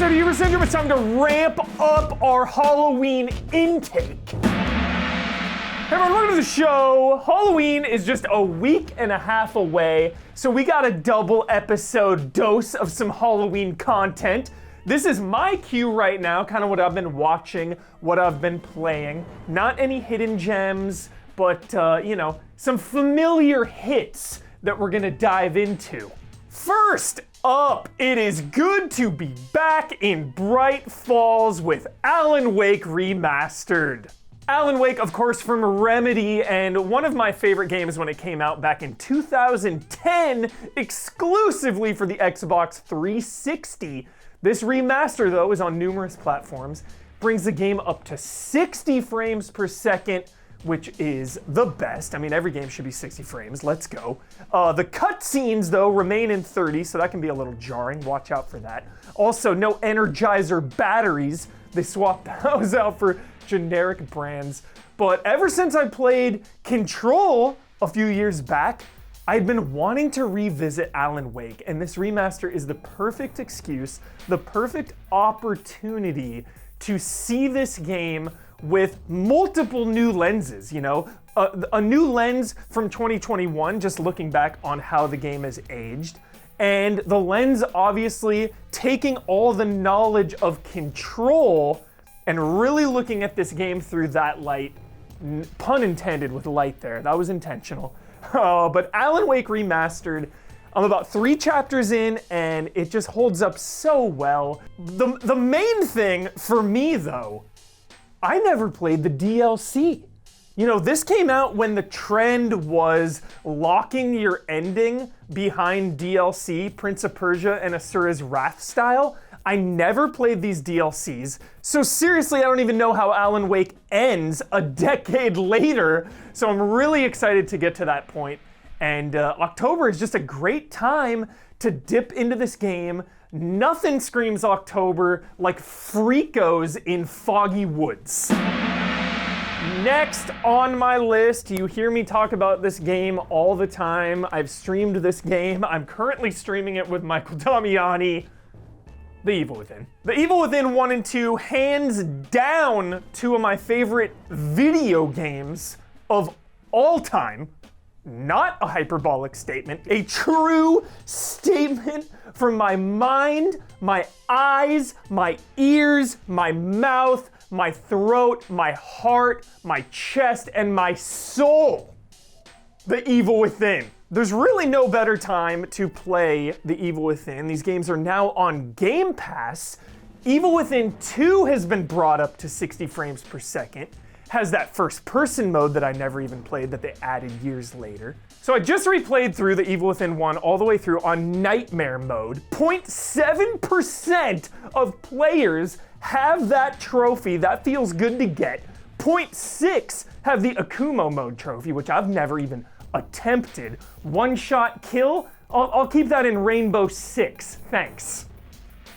episode of Uber Syndrome. It's time to ramp up our Halloween intake. Hey everyone, welcome to the show. Halloween is just a week and a half away, so we got a double episode dose of some Halloween content. This is my queue right now, kind of what I've been watching, what I've been playing. Not any hidden gems, but some familiar hits that we're gonna dive into. First up, it is good to be back in Bright Falls with Alan Wake Remastered. Alan Wake, of course, from Remedy, and one of my favorite games when it came out back in 2010, exclusively for the Xbox 360. This remaster, though, is on numerous platforms, brings the game up to 60 frames per second, which is the best. I mean, every game should be 60 frames, let's go. The cutscenes, though, remain in 30, so that can be a little jarring, watch out for that. Also, no Energizer batteries. They swapped those out for generic brands. But ever since I played Control a few years back, I've been wanting to revisit Alan Wake, and this remaster is the perfect excuse, the perfect opportunity to see this game with multiple new lenses, a new lens from 2021, just looking back on how the game has aged, and the lens obviously taking all the knowledge of Control and really looking at this game through that light, pun intended with light there, that was intentional. But Alan Wake Remastered, I'm about 3 chapters in and it just holds up so well. The main thing for me though, I never played the DLC. This came out when the trend was locking your ending behind DLC, Prince of Persia and Asura's Wrath style. I never played these DLCs, so seriously, I don't even know how Alan Wake ends a decade later, so I'm really excited to get to that point. And October is just a great time to dip into this game. Nothing screams October like Freakos in Foggy Woods. Next on my list, you hear me talk about this game all the time. I've streamed this game. I'm currently streaming it with Michael Damiani. The Evil Within. The Evil Within 1 and 2, hands down, 2 of my favorite video games of all time. Not a hyperbolic statement, a true statement from my mind, my eyes, my ears, my mouth, my throat, my heart, my chest, and my soul. The Evil Within. There's really no better time to play The Evil Within. These games are now on Game Pass. Evil Within 2 has been brought up to 60 frames per second. Has that first-person mode that I never even played that they added years later. So I just replayed through The Evil Within 1 all the way through on Nightmare mode. 0.7% of players have that trophy. That feels good to get. 0.6 have the Akumo mode trophy, which I've never even attempted. One-shot kill, I'll keep that in Rainbow 6, thanks.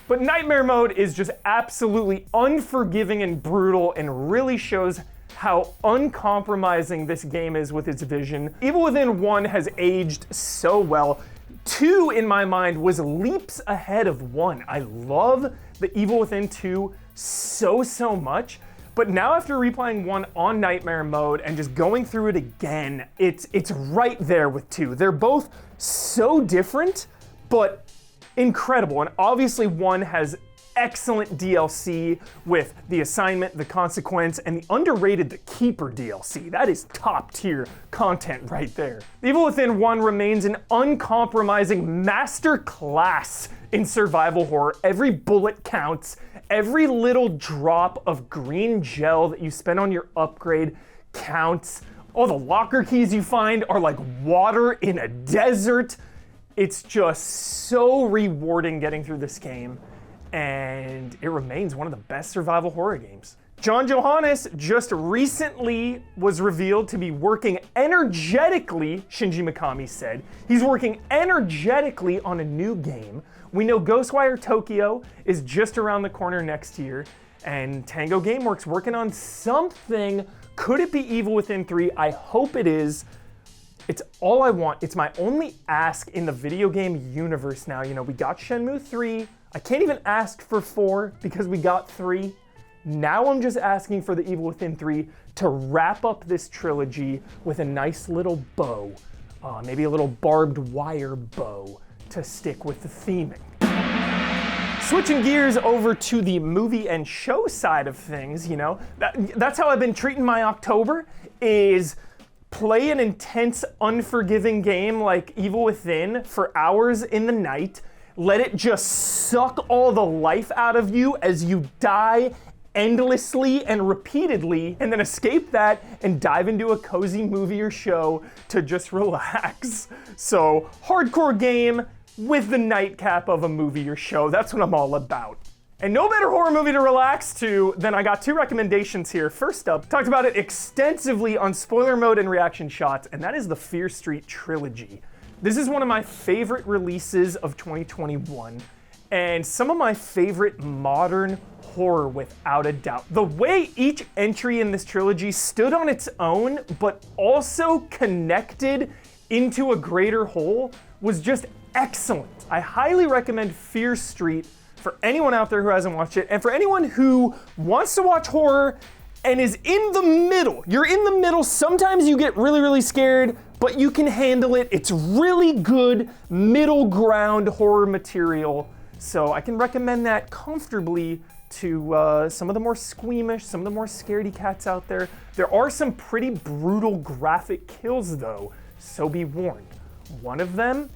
But Nightmare mode is just absolutely unforgiving and brutal and really shows how uncompromising this game is with its vision. Evil Within 1 has aged so well. 2, in my mind, was leaps ahead of 1. I love the Evil Within 2 so much. But now after replaying 1 on Nightmare mode and just going through it again, it's right there with 2. They're both so different, but incredible. And obviously 1 has excellent DLC with The Assignment, The Consequence, and the underrated The Keeper DLC. That is top tier content right there. Evil Within 1 remains an uncompromising master class in survival horror. Every bullet counts. Every little drop of green gel that you spend on your upgrade counts. All the locker keys you find are like water in a desert. It's just so rewarding getting through this game, and it remains one of the best survival horror games. John Johannes just recently was revealed to be working energetically, Shinji Mikami said. He's working energetically on a new game. We know Ghostwire Tokyo is just around the corner next year, and Tango Gameworks working on something. Could it be Evil Within 3? I hope it is. It's all I want. It's my only ask in the video game universe now. We got Shenmue 3. I can't even ask for 4 because we got 3. Now I'm just asking for the Evil Within 3 to wrap up this trilogy with a nice little bow. Maybe a little barbed wire bow to stick with the theming. Switching gears over to the movie and show side of things, you know, that's how I've been treating my October, is play an intense, unforgiving game like Evil Within for hours in the night, let it just suck all the life out of you as you die endlessly and repeatedly, and then escape that and dive into a cozy movie or show to just relax. So, hardcore game with the nightcap of a movie or show, that's what I'm all about. And no better horror movie to relax to than I got 2 recommendations here. First up, talked about it extensively on Spoiler Mode and Reaction Shots, and that is the Fear Street trilogy. This is one of my favorite releases of 2021, and some of my favorite modern horror without a doubt. The way each entry in this trilogy stood on its own, but also connected into a greater whole was just excellent. I highly recommend Fear Street for anyone out there who hasn't watched it, and for anyone who wants to watch horror and is in the middle. You're in the middle, sometimes you get really, really scared, but you can handle it. It's really good middle ground horror material, so I can recommend that comfortably to some of the more squeamish, some of the more scaredy cats out there. There are some pretty brutal graphic kills though, so be warned. One of them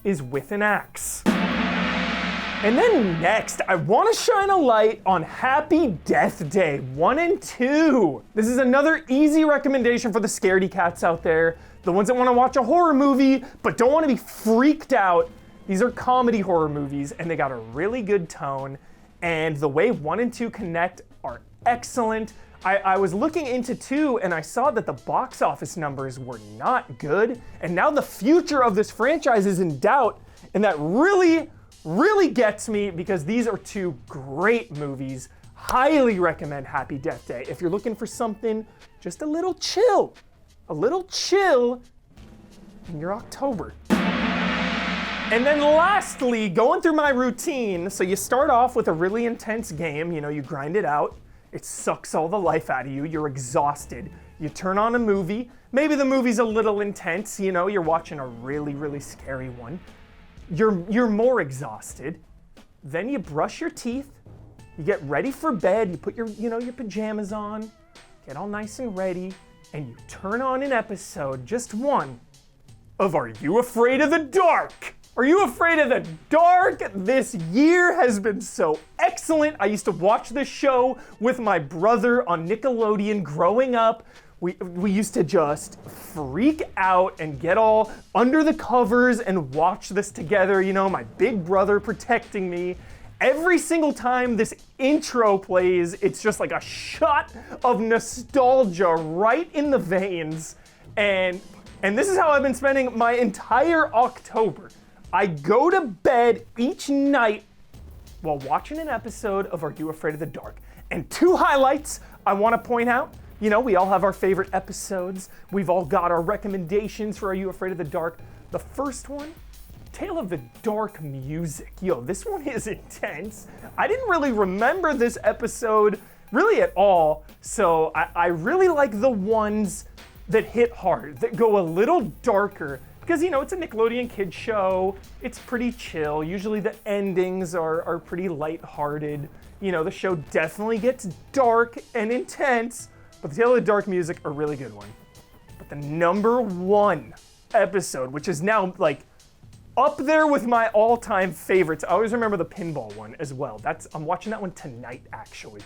is with an axe. And then next, I want to shine a light on Happy Death Day 1 and 2. This is another easy recommendation for the scaredy cats out there, the ones that want to watch a horror movie but don't want to be freaked out. These are comedy horror movies and they got a really good tone, and the way 1 and 2 connect are excellent. I was looking into 2 and I saw that the box office numbers were not good, and now the future of this franchise is in doubt, and that really gets me because these are 2 great movies. Highly recommend Happy Death Day if you're looking for something just a little chill in your October. And then lastly, going through my routine, so you start off with a really intense game, you know, you grind it out, it sucks all the life out of you, you're exhausted. You turn on a movie, maybe the movie's a little intense, you know, you're watching a really scary one. You're more exhausted. Then you brush your teeth, you get ready for bed, you put your pajamas on, get all nice and ready, and you turn on an episode, just one, of Are You Afraid of the Dark? Are You Afraid of the Dark? This year has been so excellent. I used to watch this show with my brother on Nickelodeon growing up. We used to just freak out and get all under the covers and watch this together, you know, my big brother protecting me. Every single time this intro plays, it's just like a shot of nostalgia right in the veins. And this is how I've been spending my entire October. I go to bed each night while watching an episode of Are You Afraid of the Dark? And 2 highlights I want to point out. You know, we all have our favorite episodes. We've all got our recommendations for Are You Afraid of the Dark? The first one, Tale of the Dark music. Yo, this one is intense. I didn't really remember this episode really at all, so I really like the ones that hit hard, that go a little darker, because, you know, it's a Nickelodeon kids show, it's pretty chill, usually the endings are pretty lighthearted. You know, the show definitely gets dark and intense, but the Tale of the Dark music, a really good one. But the number 1 episode, which is now like up there with my all-time favorites. I always remember the pinball one as well. I'm watching that one tonight, actually.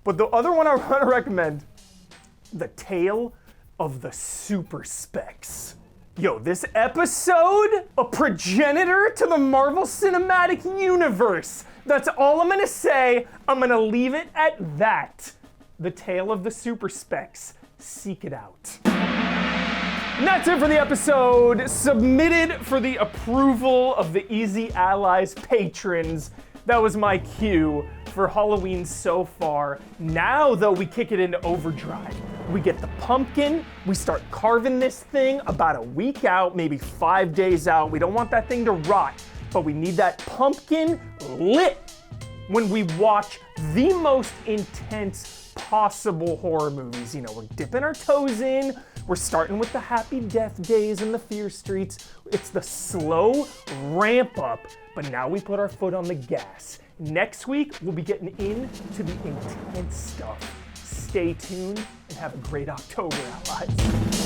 But the other one I want to recommend, The Tale of the Super Specs. Yo, this episode, a progenitor to the Marvel Cinematic Universe. That's all I'm gonna say. I'm gonna leave it at that. The Tale of the Super Specs. Seek it out. And that's it for the episode. Submitted for the approval of the Easy Allies patrons. That was my cue for Halloween so far. Now, though, we kick it into overdrive. We get the pumpkin, we start carving this thing about a week out, maybe 5 days out. We don't want that thing to rot, but we need that pumpkin lit when we watch the most intense possible horror movies. You know, we're dipping our toes in, we're starting with the happy death days and the fear streets. It's the slow ramp up, but now we put our foot on the gas. Next week, we'll be getting into the intense stuff. Stay tuned and have a great October, allies.